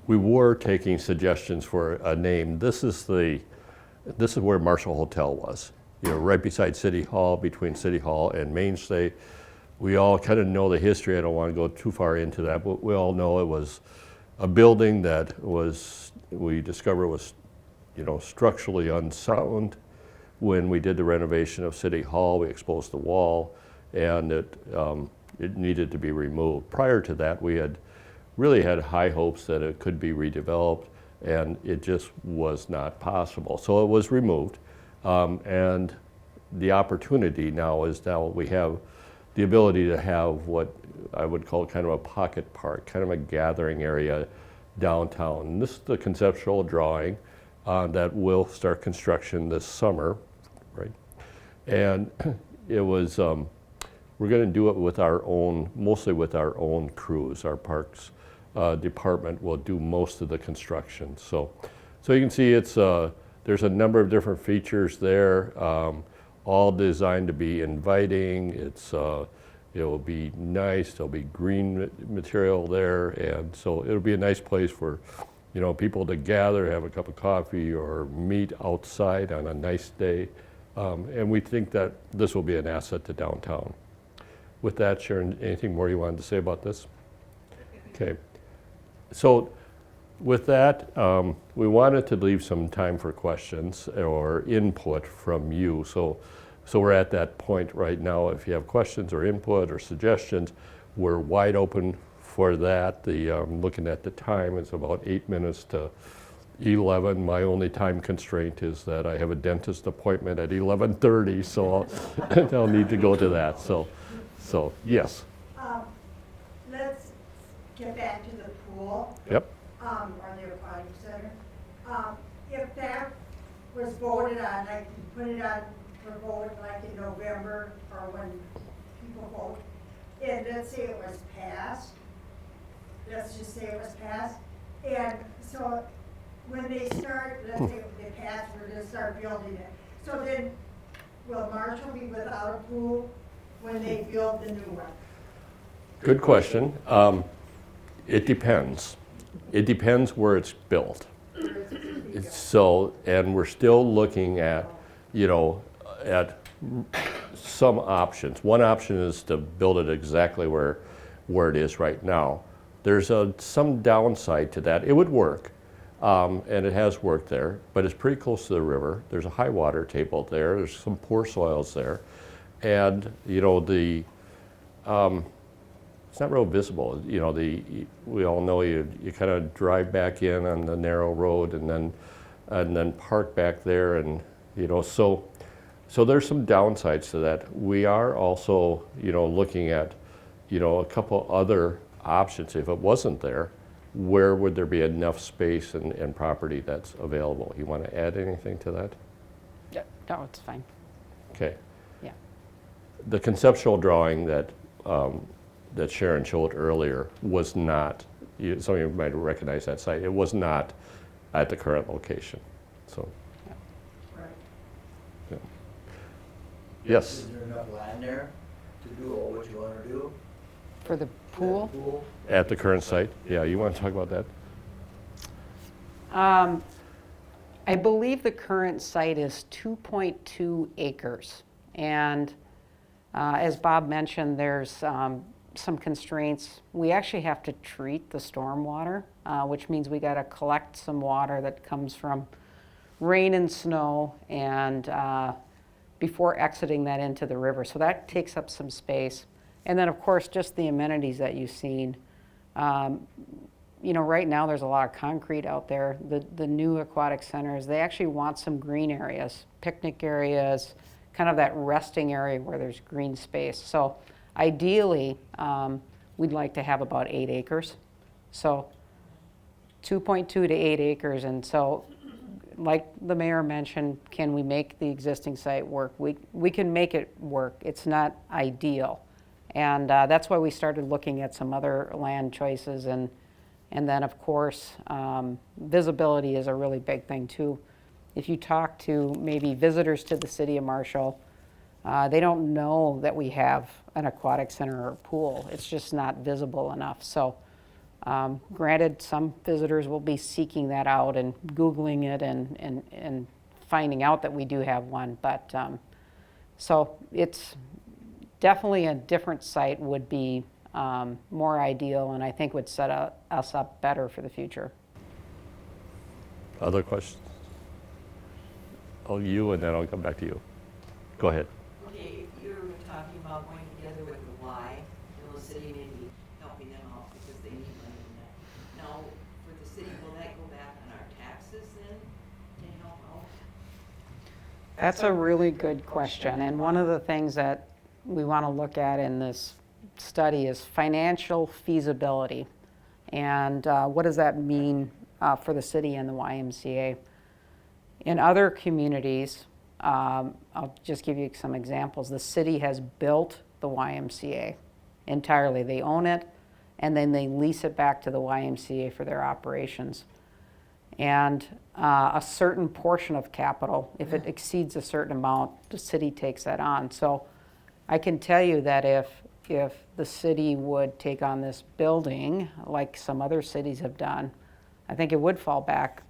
we were taking suggestions for a name. This is where Marshall Hotel was. Right beside City Hall, between City Hall and Mainstay. We all kind of know the history. I don't want to go too far into that, but we all know it was a building that we discovered was, structurally unsound. When we did the renovation of City Hall, we exposed the wall, and it needed to be removed. Prior to that, we had really had high hopes that it could be redeveloped, and it just was not possible. So it was removed, and the opportunity now we have the ability to have what I would call kind of a pocket park, kind of a gathering area downtown. And this is the conceptual drawing that will start construction this summer, right? And it was, we're going to do it with our own, mostly with our own crews. Our parks department will do most of the construction. So you can see it's, there's a number of different features there, all designed to be inviting. It's, it'll be nice, there'll be green material there, and so it'll be a nice place for, you know, people to gather, have a cup of coffee, or meet outside on a nice day. And we think that this will be an asset to downtown. With that, Sharon, anything more you wanted to say about this? Okay. So with that, we wanted to leave some time for questions or input from you. So we're at that point right now. If you have questions or input or suggestions, we're wide open for that. Looking at the time, it's about 8 minutes to 11. My only time constraint is that I have a dentist appointment at 11:30, so I'll need to go to that. So yes. Let's get back to the pool. Yep. Or the Aquatic Center. If that was voted on, like you put it on for vote like in November or when people vote, and let's say it was passed, let's just say it was passed, and so when they start, let's say they pass, we're gonna start building it. So then, will Marshall be without a pool when they build the new one? Good question. It depends. It depends where it's built. So, and we're still looking at, you know, at some options. One option is to build it exactly where it is right now. There's some downside to that. It would work, and it has worked there, but it's pretty close to the river. There's a high water table there. There's some poor soils there, and you know it's not real visible. You know, we all know you kind of drive back in on the narrow road and then park back there, and you know, so there's some downsides to that. We are also, you know, looking at, you know, a couple other options. If it wasn't there, where would there be enough space and property that's available? You want to add anything to that? No, it's fine. Okay. Yeah. The conceptual drawing that Sharon showed earlier was not, some of you might recognize that site, it was not at the current location, so. Right. Yeah. Yes, Is there enough land there to do all what you want to do? For the pool? Pool? at the current site. Yeah, you want to talk about that? I believe the current site is 2.2 acres. And as Bob mentioned, there's some constraints. We actually have to treat the stormwater, which means we got to collect some water that comes from rain and snow, and before exiting that into the river. So that takes up some space. And then, of course, just the amenities that you've seen. You know, right now there's a lot of concrete out there. The new aquatic centers, they actually want some green areas, picnic areas, kind of that resting area where there's green space. So ideally, we'd like to have about 8 acres. So 2.2 to 8 acres. And so, like the mayor mentioned, can we make the existing site work? We can make it work. It's not ideal. And that's why we started looking at some other land choices. And then, of course, visibility is a really big thing, too. If you talk to maybe visitors to the city of Marshall, they don't know that we have an aquatic center or pool. It's just not visible enough. So granted, some visitors will be seeking that out and Googling it and finding out that we do have one. But so it's definitely a different site would be more ideal, and I think would set us up better for the future. Other questions? Oh, you, and then I'll come back to you. Go ahead. Okay, you were talking about going together with the Y, and the city maybe helping them out because they need money in that. Now, for the city, will that go back on our taxes then to help out? That's a really good question, and one of the things that we want to look at in this study is financial feasibility. And what does that mean for the city and the YMCA? In other communities, I'll just give you some examples. The city has built the YMCA entirely. They own it, and then they lease it back to the YMCA for their operations. And a certain portion of capital, if it exceeds a certain amount, the city takes that on. So I can tell you that if the city would take on this building, like some other cities have done, I think it would fall back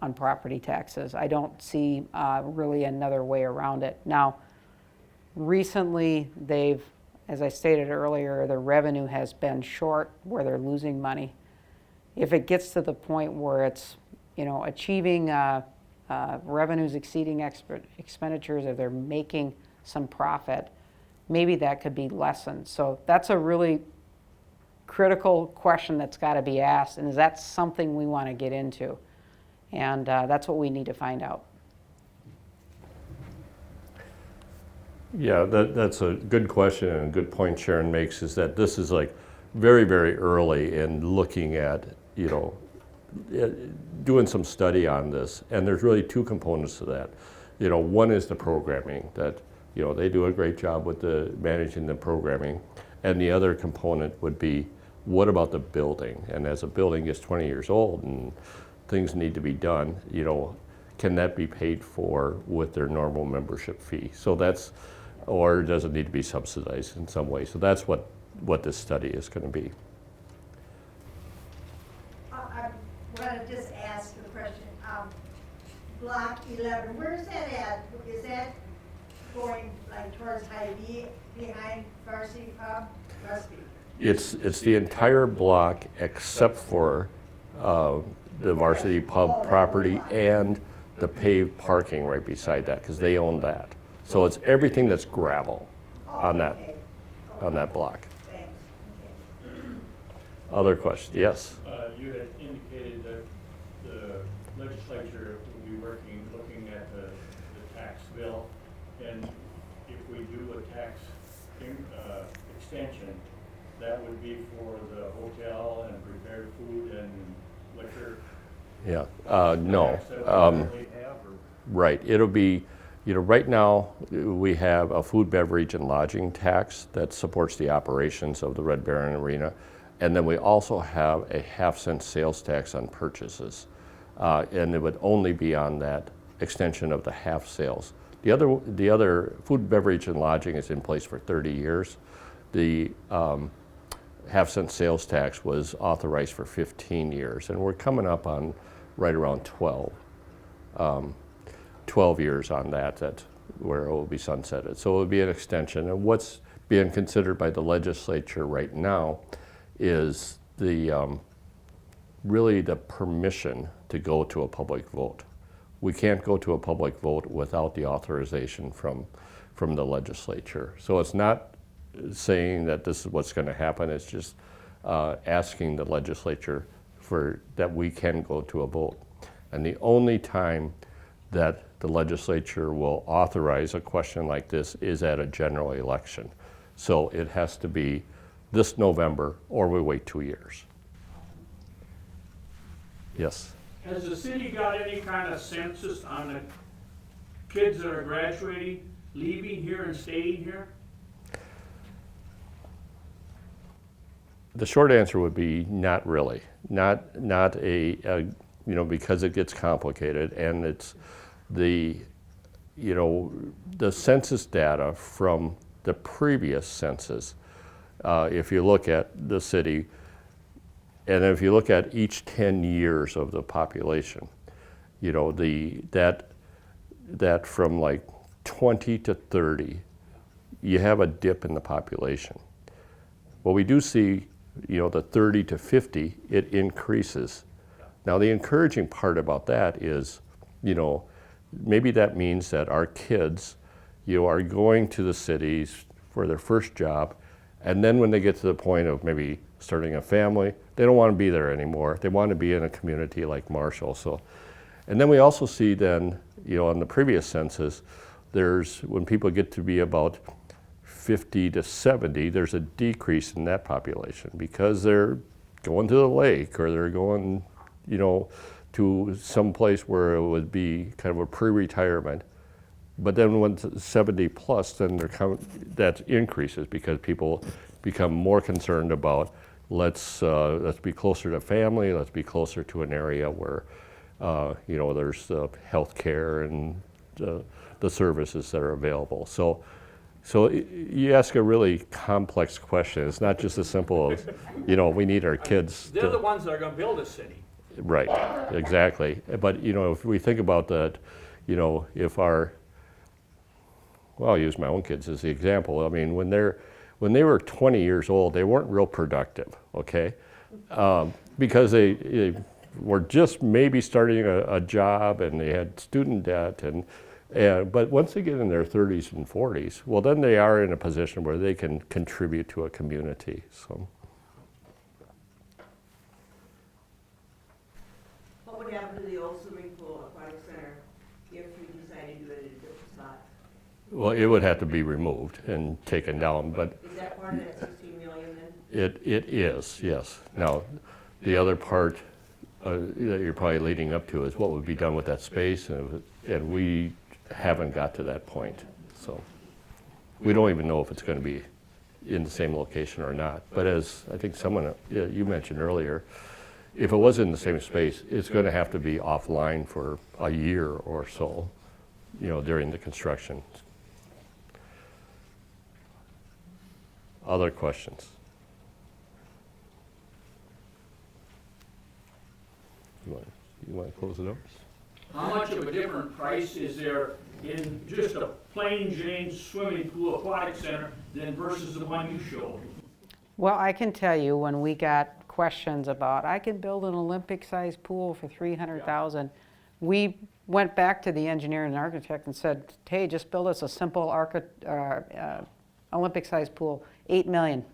on property taxes. I don't see really another way around it. Now, recently they've, as I stated earlier, the revenue has been short where they're losing money. If it gets to the point where it's, achieving revenues exceeding expenditures, if they're making some profit, maybe that could be lessened. So that's a really critical question that's got to be asked, and is that something we want to get into? And that's what we need to find out. Yeah, that's a good question, and a good point Sharon makes is that this is like very, very early in looking at, doing some study on this. And there's really two components to that. One is the programming that, they do a great job with managing the programming. And the other component would be, what about the building? And as a building gets 20 years old and things need to be done, can that be paid for with their normal membership fee? So that's, or does it need to be subsidized in some way? So that's what this study is going to be. I want to just ask a question. Block 11, where is that at? Is that going like towards Hy-Vee, behind Varsity Pub? Must be. It's the entire block except for the Varsity Pub property and the paved parking right beside that, because they own that. So it's everything that's gravel on that block. Thanks. Okay. Other questions? Yes. You had indicated that the legislature will be looking at the tax bill, and if we do a tax extension, that would be for the hotel and prepared food and liquor. Yeah. No. Tax that we currently have, or? Right. It'll be, right now we have a food, beverage, and lodging tax that supports the operations of the Red Baron Arena. And then we also have a half-cent sales tax on purchases. And it would only be on that extension of the half sales. The other food, beverage, and lodging is in place for 30 years. The half-cent sales tax was authorized for 15 years, and we're coming up on right around 12 years on that where it will be sunsetted. So it will be an extension. And what's being considered by the legislature right now is really the permission to go to a public vote. We can't go to a public vote without the authorization from the legislature. So it's not saying that this is what's going to happen. It's just asking the legislature that we can go to a vote. And the only time that the legislature will authorize a question like this is at a general election. So it has to be this November, or we wait 2 years. Yes? Has the city got any kind of census on the kids that are graduating, leaving here and staying here? The short answer would be not really. Not because it gets complicated, and it's the census data from the previous census. If you look at the city, and if you look at each 10 years of the population, that from like 20 to 30, you have a dip in the population. Well, we do see, the 30 to 50, it increases. Now, the encouraging part about that is, maybe that means that our kids, are going to the cities for their first job, and then when they get to the point of maybe starting a family, they don't want to be there anymore. They want to be in a community like Marshall. So, and then we also see then, on the previous census, when people get to be about 50 to 70, there's a decrease in that population because they're going to the lake, or they're going, you know, to some place where it would be kind of a pre-retirement. But then when it's 70 plus, then that increases because people become more concerned about let's be closer to family, let's be closer to an area where you know, there's health care and the services that are available. So you ask a really complex question. It's not just as simple as, you know, we need our kids. They're the ones that are going to build a city. Right, exactly. But, you know, if we think about that, you know, if well, I'll use my own kids as the example. I mean, when they were 20 years old, they weren't real productive, okay? Because they were just maybe starting a job, and they had student debt, but once they get in their 30s and 40s, well, then they are in a position where they can contribute to a community. So, What would happen to the old swimming pool, Aquatic Center, if we decided to do it in a different spot? well, it would have to be removed and taken down, but Is that part of that 16 million then? it is, yes. Now, the other part that you're probably leading up to is what would be done with that space, and we haven't got to that point. So we don't even know if it's going to be in the same location or not. But as I think someone, you mentioned earlier, if it was in the same space, it's going to have to be offline for a year or so, you know, during the construction. Other questions? You want to close it up? How much of a different price is there in just a plain Jane swimming pool aquatic center than versus the one you showed? Well, I can tell you, when we got questions about, I can build an Olympic-sized pool for $300,000, we went back to the engineer and architect and said, hey, just build us a simple Olympic-sized pool. $8 million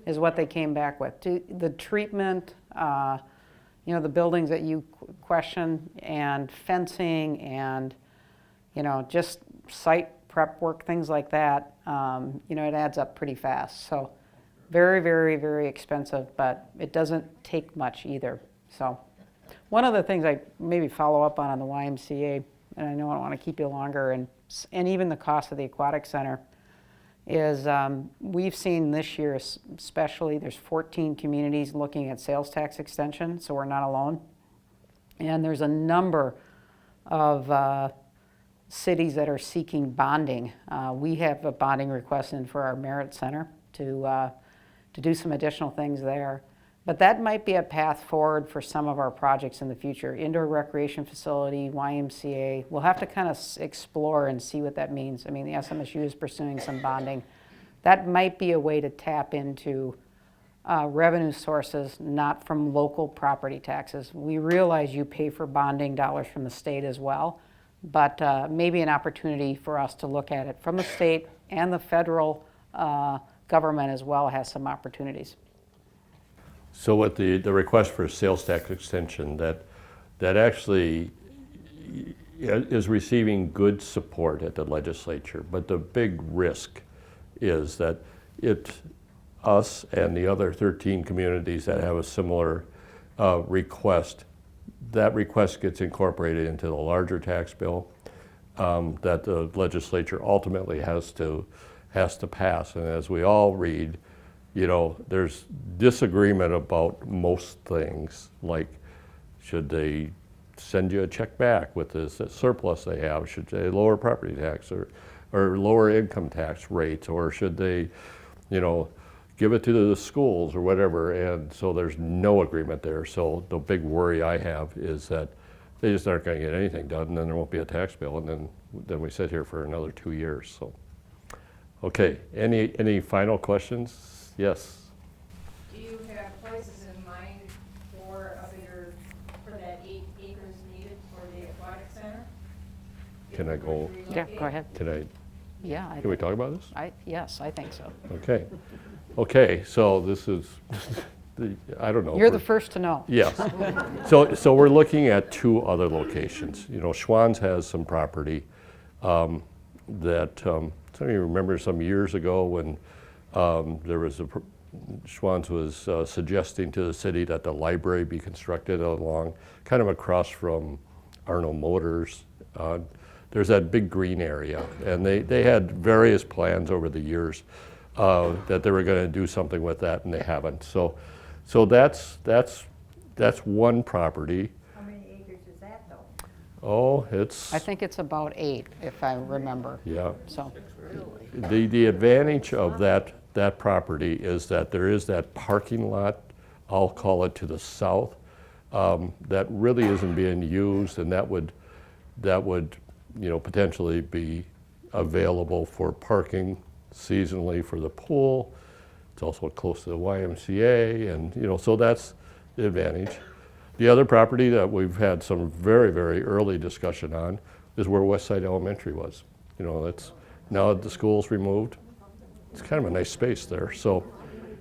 is what they came back with. The treatment, you know, the buildings that you question, and fencing, and, you know, just site prep work, things like that, you know, it adds up pretty fast. So very, very, very expensive, but it doesn't take much either. So one of the things I maybe follow up on the YMCA, and I know I don't want to keep you longer, and even the cost of the Aquatic Center, is we've seen this year especially, there's 14 communities looking at sales tax extension, so we're not alone. And there's a number of cities that are seeking bonding. We have a bonding request in for our Merit Center to do some additional things there. But that might be a path forward for some of our projects in the future. Indoor recreation facility, YMCA. We'll have to kind of explore and see what that means. I mean, the SMSU is pursuing some bonding. That might be a way to tap into revenue sources, not from local property taxes. We realize you pay for bonding dollars from the state as well, but maybe an opportunity for us to look at it from the state, and the federal government as well has some opportunities. So with the request for sales tax extension, that actually is receiving good support at the legislature, but the big risk is that us and the other 13 communities that have a similar request, that request gets incorporated into the larger tax bill that the legislature ultimately has to pass. And as we all read, you know, there's disagreement about most things, like should they send you a check back with this surplus they have? Should they lower property tax or lower income tax rates? Or should they, you know, give it to the schools or whatever? And so there's no agreement there. So the big worry I have is that they just aren't going to get anything done, and then there won't be a tax bill, and then we sit here for another 2 years. So, okay, any final questions? Yes. Do you have places in mind for that 8 acres needed for the aquatic center? Can I go? Yeah, go ahead. Yeah. Can we talk about this? Yes, I think so. Okay. Okay, so this is, I don't know. You're the first to know. Yes. So we're looking at 2 other locations. You know, Schwann's has some property that, some of you remember some years ago when there was Schwann's was suggesting to the city that the library be constructed along, kind of across from Arnold Motors. There's that big green area, and they had various plans over the years that they were going to do something with that, and they haven't. So that's one property. How many acres is that though? Oh, it's I think it's about 8, if I remember. yeah. So, The advantage of that property is that there is that parking lot, I'll call it to the south, that really isn't being used, and that would potentially be available for parking seasonally for the pool. It's also close to the YMCA, and so that's the advantage. The other property that we've had some very, very early discussion on is where Westside Elementary was. That's now that the school's removed, it's kind of a nice space there. So,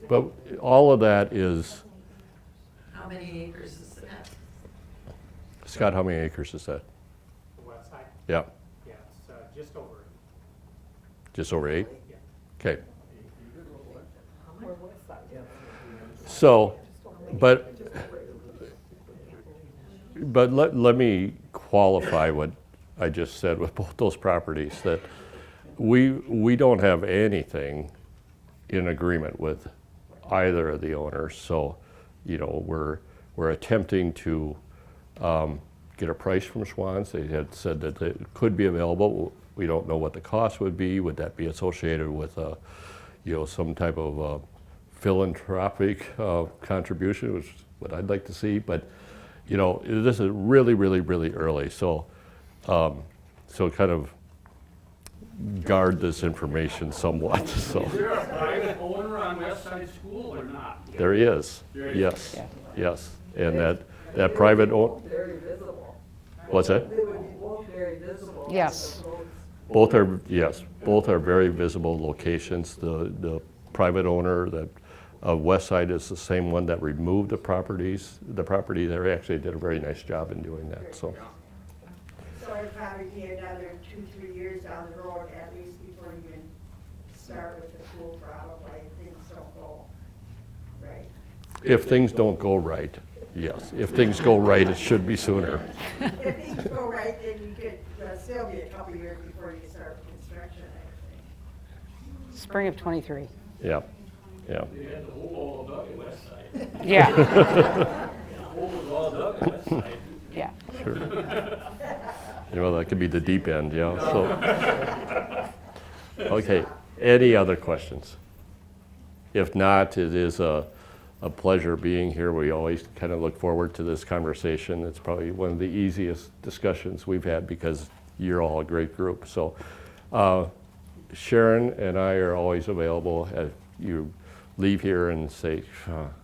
but all of that is. How many acres is that? Scott, how many acres is that? The west side? Yeah, Yeah, it's just over. just over 8? Yeah. Okay. So, but let me qualify what I just said with both those properties, that we don't have anything in agreement with either of the owners. So, we're attempting to get a price from Schwann's. They had said that it could be available. We don't know what the cost would be. Would that be associated with some type of philanthropic contribution, which is what I'd like to see. But this is really, really, really early. So kind of guard this information somewhat. So Is there a private owner on West Side School or not? there is, There is. yes, Yeah. yes, and that private owner. Very visible. What's that? They would be both very visible. Yes. Both are very visible locations. The private owner of Westside is the same one that removed the property there. Actually did a very nice job in doing that. So So it'd probably be another 2-3 years down the road at least before you can start with the pool probably, if things don't go right. if things don't go right, yes. If things go right, it should be sooner. If things go right, then you could still be a couple years before you start construction, I think. spring of '23. Yeah, yeah. They had the whole all dug at West Side. Yeah, The whole was all dug at West Side. yeah. Sure. That could be the deep end, yeah. So, okay. Any other questions? If not, it is a pleasure being here. We always kind of look forward to this conversation. It's probably one of the easiest discussions we've had because you're all a great group. So, Sharon and I are always available if you leave here and say,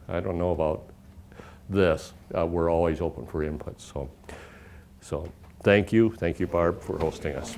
I don't know about this. We're always open for input. So thank you, Barb, for hosting us.